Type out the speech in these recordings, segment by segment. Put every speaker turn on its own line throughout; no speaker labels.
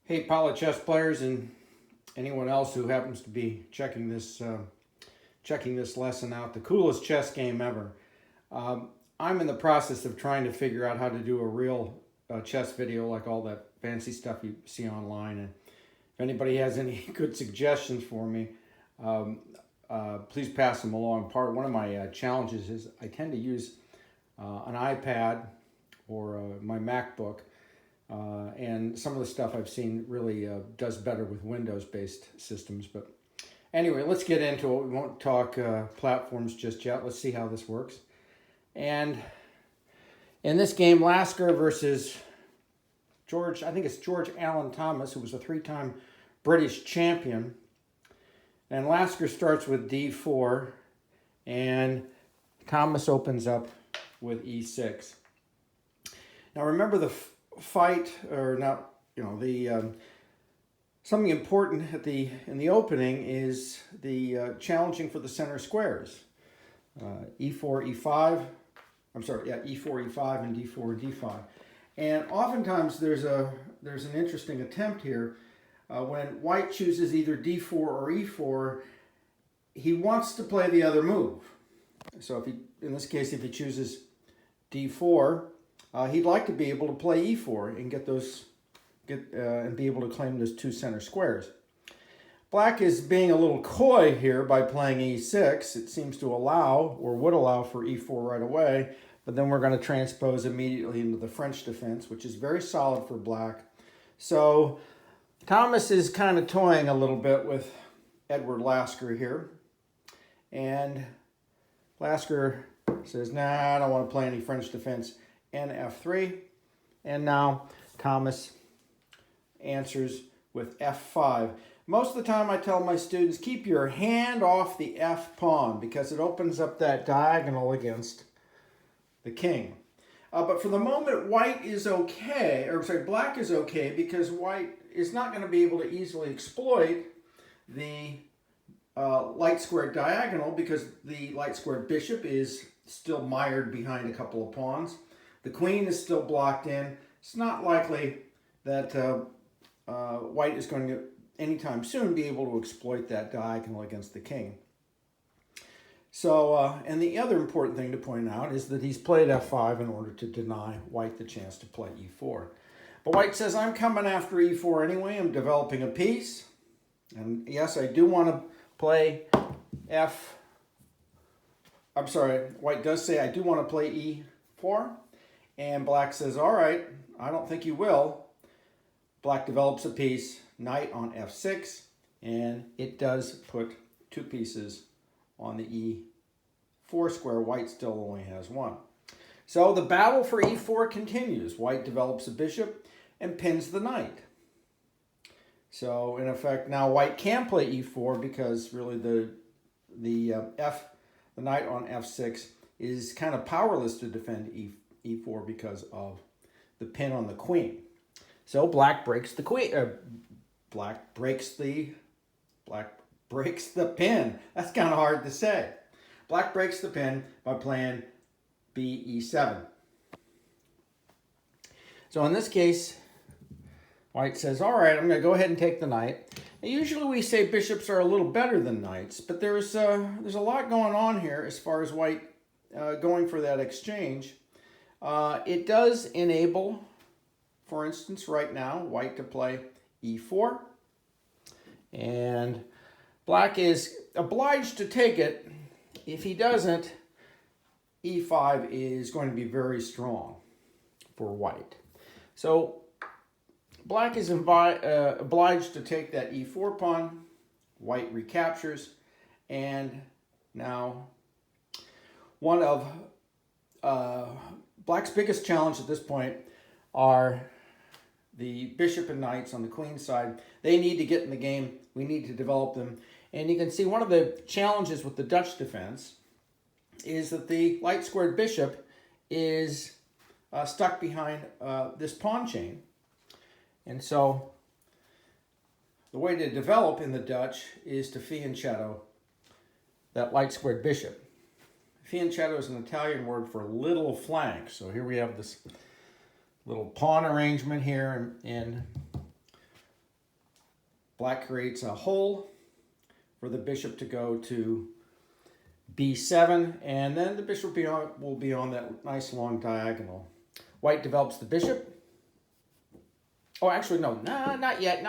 Hey, Pala chess players and anyone else who happens to be checking this lesson out, the coolest chess game ever. I'm in the process of trying to figure out how to do a real chess video like all that fancy stuff you see online. And if anybody has any good suggestions for me, please pass them along. One of my challenges is I tend to use an iPad or my MacBook. And some of the stuff I've seen really does better with Windows-based systems. But anyway, let's get into it. We won't talk platforms just yet. Let's see how this works. And in this game, Lasker versus George Alan Thomas, who was a three-time British champion. And Lasker starts with d4, and Thomas opens up with e6. Now remember the fight, or not, something important in the opening is the challenging for the center squares. E4, E5, E4, E5, and D4, D5. And oftentimes there's an interesting attempt here. When White chooses either D4 or E4, he wants to play the other move. So in this case, if he chooses D4, he'd like to be able to play E4 and and be able to claim those two center squares. Black is being a little coy here by playing E6. It seems to allow, or would allow, for E4 right away, but then we're going to transpose immediately into the French defense, which is very solid for Black. So Thomas is kind of toying a little bit with Edward Lasker here, and Lasker says, nah, I don't want to play any French defense. F3, and now Thomas answers with F5. Most of the time I tell my students, keep your hand off the F pawn because it opens up that diagonal against the king. But for the moment, Black is okay because White is not going to be able to easily exploit the light squared diagonal because the light squared bishop is still mired behind a couple of pawns. The queen is still blocked in. It's not likely that White is going to anytime soon be able to exploit that diagonal against the king. So, and the other important thing to point out is that he's played F5 in order to deny White the chance to play E4. But White says, I'm coming after E4 anyway. I'm developing a piece. And yes, I do want to play White does say, I do want to play E4. And Black says, all right, I don't think you will. Black develops a piece, knight on F6, and it does put two pieces on the E4 square. White still only has one. So the battle for E4 continues. White develops a bishop and pins the knight. So in effect, now White can play E4 because really the knight on F6 is kind of powerless to defend E4 because of the pin on the queen. So Black breaks the queen. Black breaks the pin. That's kind of hard to say. Black breaks the pin by playing BE7. So in this case, White says, all right, I'm going to go ahead and take the knight. And usually we say bishops are a little better than knights, but there's a lot going on here as far as White going for that exchange. It does enable, for instance, right now, White to play E4. And Black is obliged to take it. If he doesn't, E5 is going to be very strong for White. So Black is obliged to take that E4 pawn. White recaptures. And now one of Black's biggest challenge at this point are the bishop and knights on the queen side. They need to get in the game. We need to develop them. And you can see one of the challenges with the Dutch defense is that the light squared bishop is stuck behind this pawn chain. And so the way to develop in the Dutch is to fianchetto that light squared bishop. Fianchetto is an Italian word for little flank. So here we have this little pawn arrangement here, and Black creates a hole for the bishop to go to b7, and then the bishop will be on that nice long diagonal. White develops the bishop. Oh, actually, no, not yet.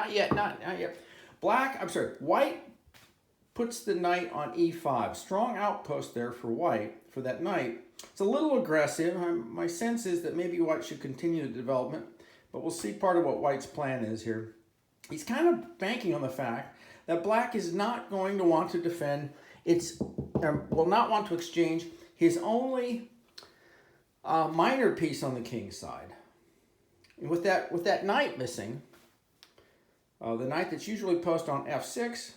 White puts the knight on e5. Strong outpost there for white for that knight. It's a little aggressive. My sense is that maybe white should continue the development, but we'll see part of what white's plan is here. He's kind of banking on the fact that black is not going to want to defend will not want to exchange his only minor piece on the king's side. And with that knight missing, the knight that's usually posted on f6,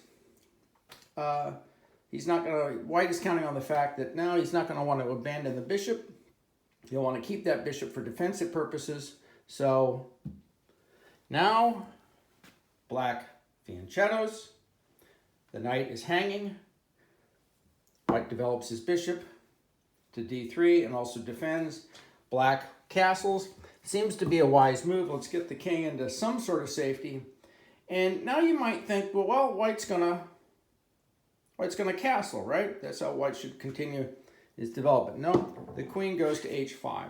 White is counting on the fact that now he's not going to want to abandon the bishop. He'll want to keep that bishop for defensive purposes. So now black fianchettos. The knight is hanging. White develops his bishop to d3 and also defends. Black castles. Seems to be a wise move. Let's get the king into some sort of safety. And now you might think, well, White's gonna castle, right? That's how White should continue his development. No, the queen goes to h5.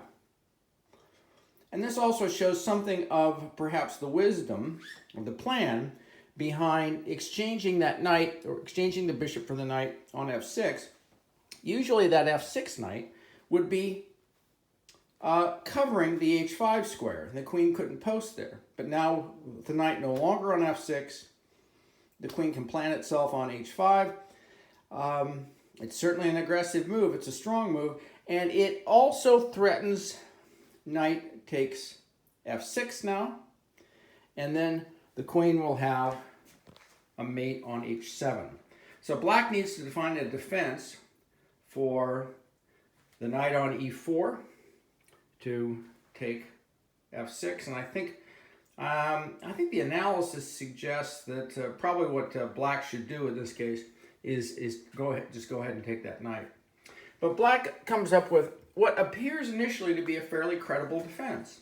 And this also shows something of perhaps the wisdom or the plan behind exchanging that knight, or exchanging the bishop for the knight on f6. Usually that f6 knight would be covering the h5 square. The queen couldn't post there. But now, with the knight no longer on f6, the queen can plant itself on h5. It's certainly an aggressive move. It's a strong move. And it also threatens knight takes f6 now. And then the queen will have a mate on h7. So black needs to define a defense for the knight on e4 to take f6. And I think the analysis suggests that probably what black should do in this case is go ahead and take that knight. But black comes up with what appears initially to be a fairly credible defense.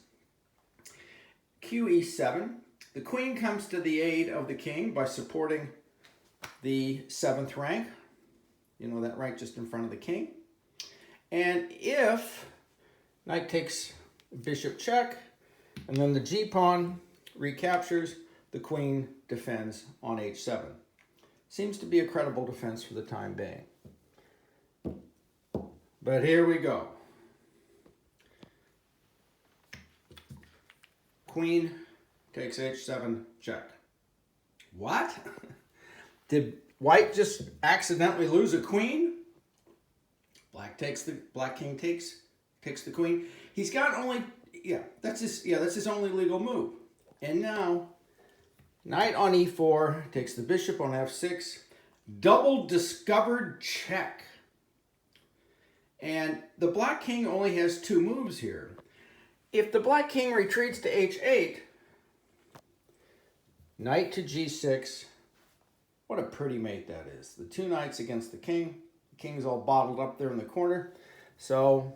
QE7. The queen comes to the aid of the king by supporting the 7th rank. You know, that rank just in front of the king. And if knight takes bishop check, and then the g-pawn recaptures, the queen defends on h7. Seems to be a credible defense for the time being. But here we go. Queen takes h7 check. What? Did White just accidentally lose a queen? Black king takes the queen. He's got only that's his only legal move. And now knight on e4 takes the bishop on f6. Double discovered check. And the black king only has 2 moves here. If the black king retreats to h8, knight to g6, what a pretty mate that is. The 2 knights against the king. The king's all bottled up there in the corner. So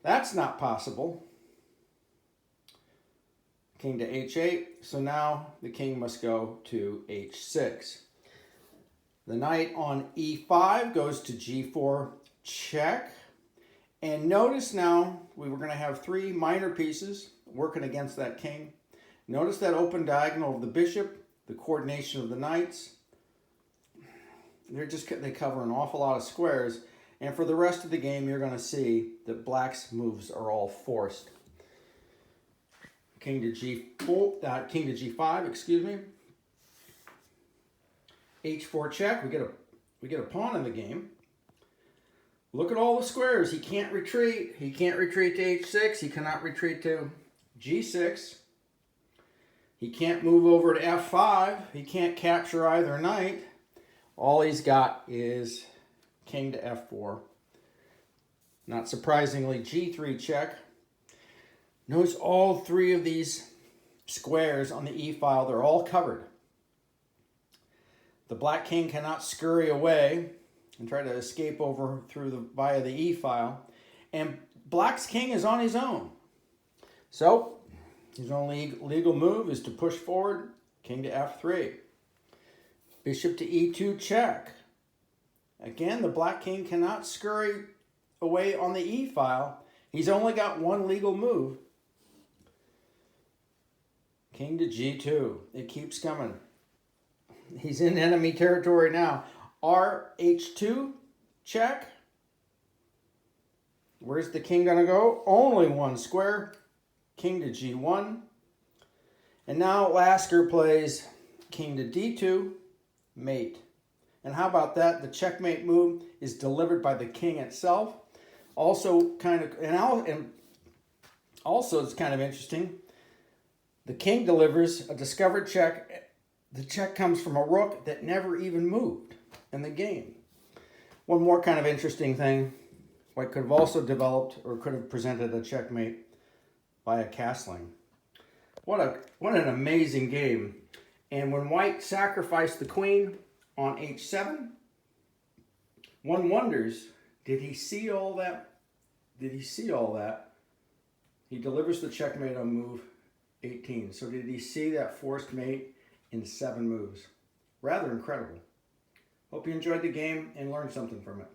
that's not possible. King to h8. So now the king must go to h6. The knight on e5 goes to g4 check. And notice now we were going to have 3 minor pieces working against that king. Notice that open diagonal of the bishop, the coordination of the knights. They cover an awful lot of squares. And for the rest of the game, you're going to see that black's moves are all forced. King to g5, excuse me. h4 check. We get a pawn in the game. Look at all the squares. He can't retreat. He can't retreat to h6. He cannot retreat to g6. He can't move over to f5. He can't capture either knight. All he's got is king to f4. Not surprisingly, g3 check. Notice all 3 of these squares on the e-file, they're all covered. The black king cannot scurry away and try to escape over via the e-file. And black's king is on his own. So his only legal move is to push forward king to f3. Bishop to e2 check. Again, the black king cannot scurry away on the e file. He's only got one legal move. King to g2. It keeps coming. He's in enemy territory now. Rh2 check. Where's the king going to go? Only one square. King to g1. And now Lasker plays king to d2, mate. And how about that? The checkmate move is delivered by the king itself. Also also it's kind of interesting. The king delivers a discovered check. The check comes from a rook that never even moved in the game. One more kind of interesting thing. White could have also developed or could have presented a checkmate by a castling. What an amazing game. And when White sacrificed the queen on h7, one wonders, did he see all that? Did he see all that? He delivers the checkmate on move 18. So did he see that forced mate in 7 moves? Rather incredible. Hope you enjoyed the game and learned something from it.